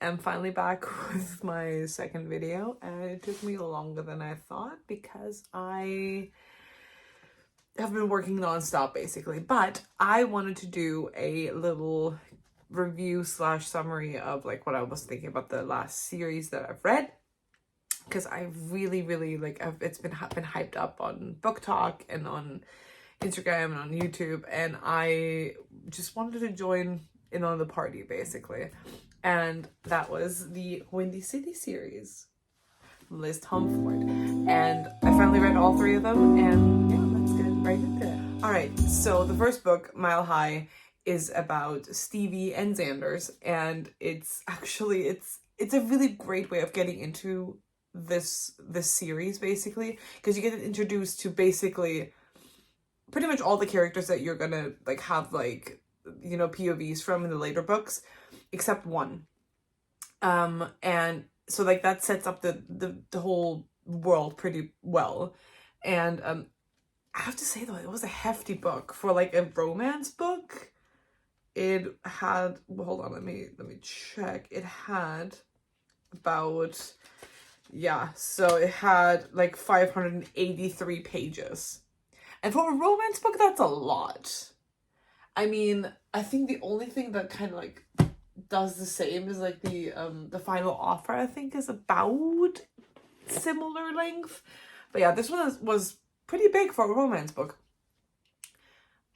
am finally back with my second video, and it took me longer than I thought because I have been working non-stop basically, but I wanted to do a little review slash summary of like what I was thinking about the last series that I've read, because I really like it's been hyped up on Book Talk and on Instagram and on YouTube, and I just wanted to join in on the party basically. And that was the Windy City series, Liz Humford, and I finally read all three of them, and yeah, let's get right into it. All right, so the first book, Mile High, is about Stevie and Xander's, and it's a really great way of getting into this series basically, because you get introduced to basically pretty much all the characters that you're gonna like have like, you know, POVs from in the later books, except one. And so like that sets up the whole world pretty well. And I have to say though, it was a hefty book for like a romance book. It had, well, hold on, let me check. It had about, yeah, so it had like 583 pages. And for a romance book, that's a lot. I mean, I think the only thing that kind of like does the same is like the final offer, I think, is about similar length. But yeah, this one was pretty big for a romance book.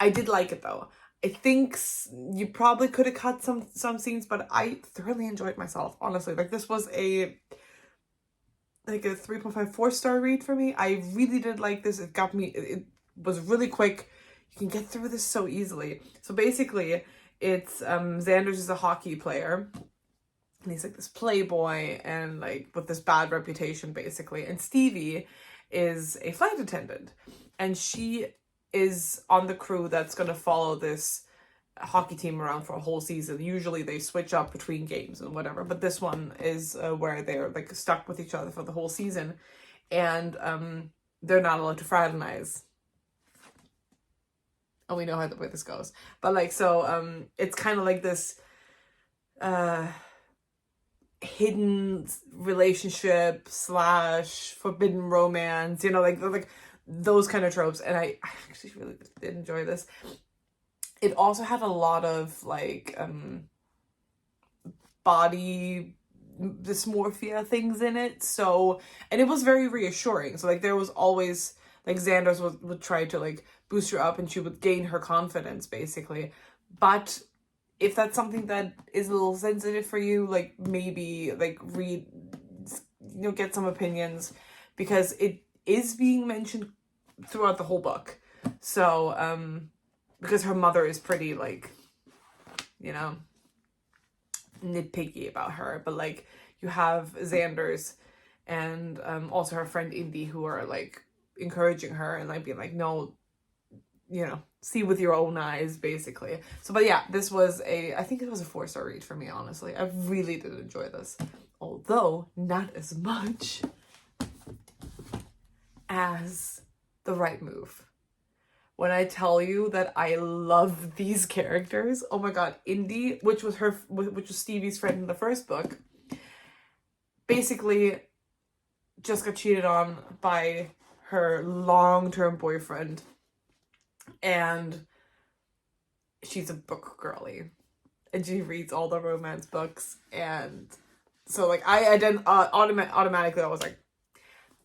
I did like it though. I think you probably could have cut some scenes, but I thoroughly enjoyed myself, honestly. Like, this was a 3.5, 4-star read for me. I really did like this. It got me, it was really quick. You can get through this so easily. So basically, it's Xander's is a hockey player, and he's like this playboy and like with this bad reputation basically. And Stevie is a flight attendant, and she is on the crew that's going to follow this hockey team around for a whole season. Usually they switch up between games and whatever, but this one is where they're like stuck with each other for the whole season, and they're not allowed to fraternize. And we know how the way this goes. But like, so it's kind of like this hidden relationship slash forbidden romance, you know, like those kind of tropes. And I actually really did enjoy this. It also had a lot of like body dysmorphia things in it. So, and it was very reassuring. So like there was always like Xander's would try to like boost her up, and she would gain her confidence basically. But if that's something that is a little sensitive for you, like maybe like read, you know, get some opinions, because it is being mentioned throughout the whole book. So because her mother is pretty like, you know, nitpicky about her, but like you have Xander's and also her friend Indy, who are like encouraging her and like being like, no, you know, see with your own eyes basically. So but yeah, this was I think it was a 4-star read for me, honestly. I really did enjoy this, although not as much as The Right Move. When I tell you that I love these characters, oh my god. Indy, which was Stevie's friend in the first book, basically just got cheated on by her long-term boyfriend, and she's a book girly, and she reads all the romance books. And so like I didn't automatically I was like,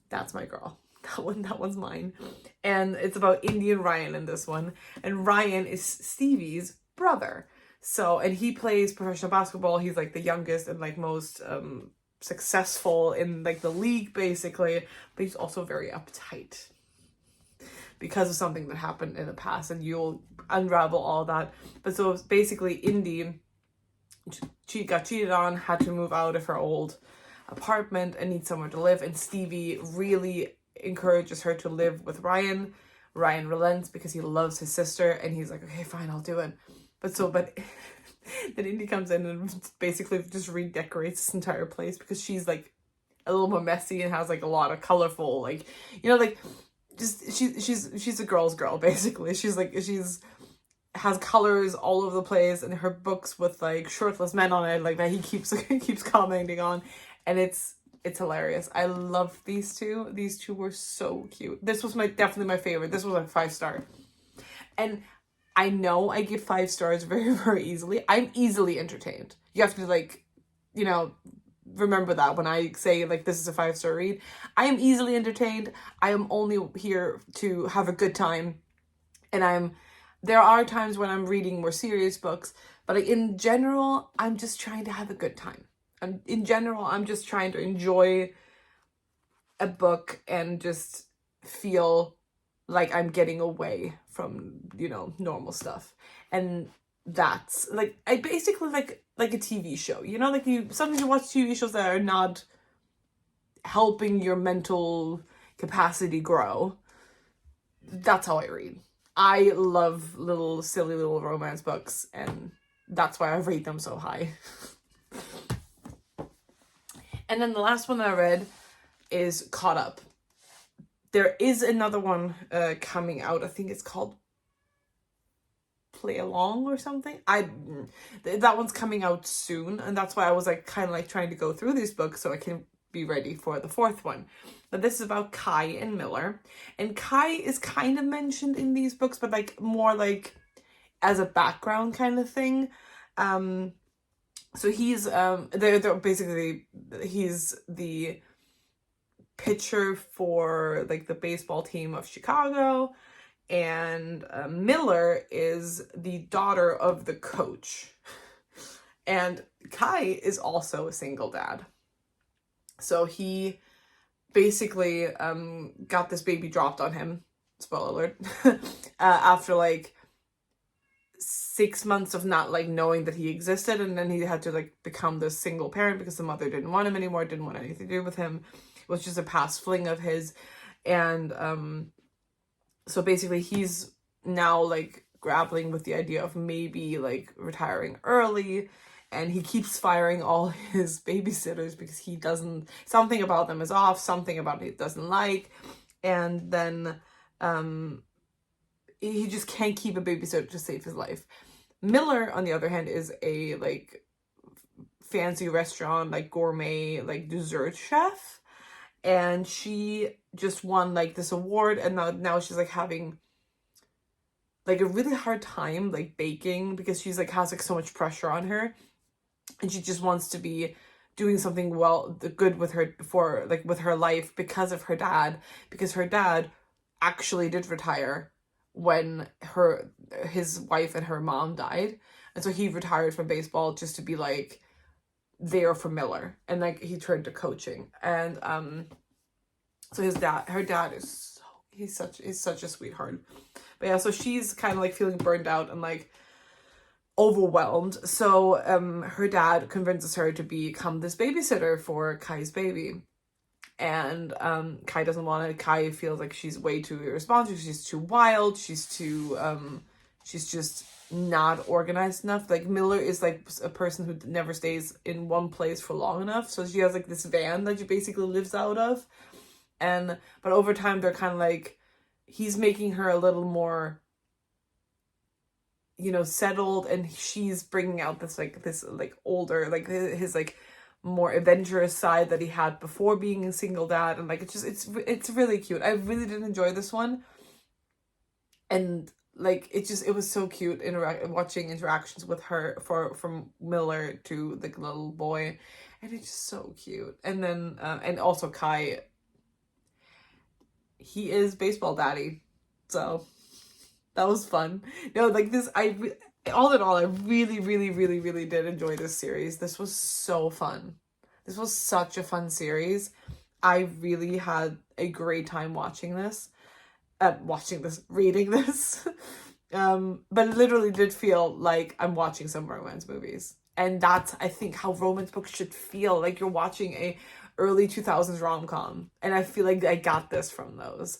that's my girl. That one's mine. And it's about Indy and Ryan in this one. And Ryan is Stevie's brother. So, and he plays professional basketball. He's like the youngest and like most successful in like the league basically. But he's also very uptight because of something that happened in the past, and you'll unravel all that. But so basically Indy, she got cheated on, had to move out of her old apartment and need somewhere to live. And Stevie really encourages her to live with Ryan. Ryan relents because he loves his sister, and he's like, okay, fine, I'll do it. But then Indy comes in and basically just redecorates this entire place, because she's like a little more messy and has like a lot of colorful, like, you know, like just she's a girl's girl basically. She's has colors all over the place, and her books with like shirtless men on it, like that he keeps keeps commenting on, and it's hilarious. I love these two. These two were so cute. This was definitely my favorite. This was like 5-star. And I know I give 5 stars very, very easily. I'm easily entertained. You have to like, you know, remember that when I say like this is a 5-star read. I am easily entertained. I am only here to have a good time. And there are times when I'm reading more serious books, but like, in general, I'm just trying to have a good time. In general, I'm just trying to enjoy a book and just feel like I'm getting away from, you know, normal stuff. And that's like, I basically like a TV show, you know, like sometimes you watch TV shows that are not helping your mental capacity grow. That's how I read. I love silly little romance books, and that's why I rate them so high. And then the last one that I read is Caught Up. There is another one coming out. I think it's called Play Along or something. That one's coming out soon, and that's why I was like kind of like trying to go through these books so I can be ready for the 4th one. But this is about Kai and Miller, and Kai is kind of mentioned in these books, but like more like as a background kind of thing. So he's they're basically, he's the pitcher for like the baseball team of Chicago, and Miller is the daughter of the coach, and Kai is also a single dad. So he basically got this baby dropped on him, spoiler alert, after like 6 months of not like knowing that he existed, and then he had to like become this single parent because the mother didn't want him anymore, didn't want anything to do with him. It was just a past fling of his. And so basically he's now like grappling with the idea of maybe like retiring early, and he keeps firing all his babysitters because he doesn't, something about them is off, something about it doesn't like. And then he just can't keep a babysitter to save his life. Miller, on the other hand, is a like fancy restaurant, like gourmet, like dessert chef. And she just won like this award, and now she's like having like a really hard time like baking because she's like has like so much pressure on her, and she just wants to be doing something good with her with her life because of her dad, because her dad actually did retire when his wife and her mom died, and so he retired from baseball just to be like there for Miller, and like he turned to coaching. And so her dad is he's such a sweetheart. But yeah, so she's kind of like feeling burned out and like overwhelmed. So her dad convinces her to become this babysitter for Kai's baby. And Kai doesn't want it. Kai feels like she's way too irresponsible. She's too wild. She's just not organized enough. Like Miller is like a person who never stays in one place for long enough. So she has like this van that she basically lives out of. But over time they're kind of like, he's making her a little more, you know, settled, and she's bringing out this older, like his like more adventurous side that he had before being a single dad. And like it's really cute. I really did enjoy this one, and like it was so cute watching interactions with her from Miller to the little boy, and it's just so cute. And then and also Kai, he is baseball daddy, so that was fun. No, like this, all in all, I really, really, really, really did enjoy this series. This was so fun. This was such a fun series. I really had a great time watching this, reading this. But it literally did feel like I'm watching some romance movies. And that's, I think, how romance books should feel. Like you're watching a early 2000s rom-com. And I feel like I got this from those.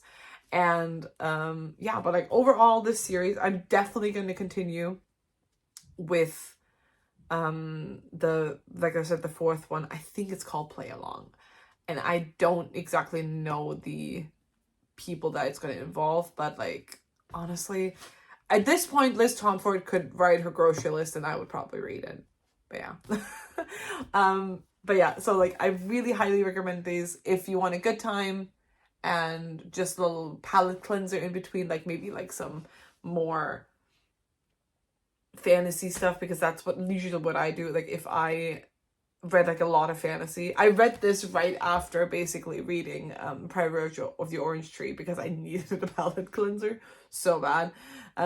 And yeah, but like overall this series, I'm definitely going to continue with like I said, the 4th one. I think it's called Play Along, and I don't exactly know the people that it's going to involve, but like honestly, At this point, Liz Tomford could write her grocery list and I would probably read it. But yeah. But yeah, so like I really highly recommend these if you want a good time and just a little palate cleanser in between, like maybe like some more fantasy stuff, because that's usually what I do. Like if I read like a lot of fantasy, I read this right after basically reading Private of the Orange Tree because I needed a palate cleanser so bad,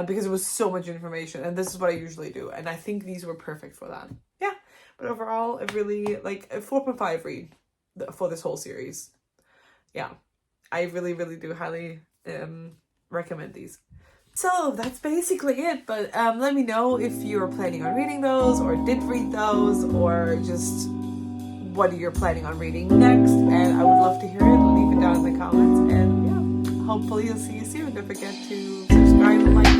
because it was so much information, and this is what I usually do, and I think these were perfect for that. Yeah, but overall I really like a 4.5 read for this whole series. Yeah, I really do highly recommend these. So that's basically it, but let me know if you're planning on reading those or did read those, or just what you're planning on reading next, and I would love to hear it. Leave it down in the comments, and yeah, hopefully I'll see you soon. Don't forget to subscribe and like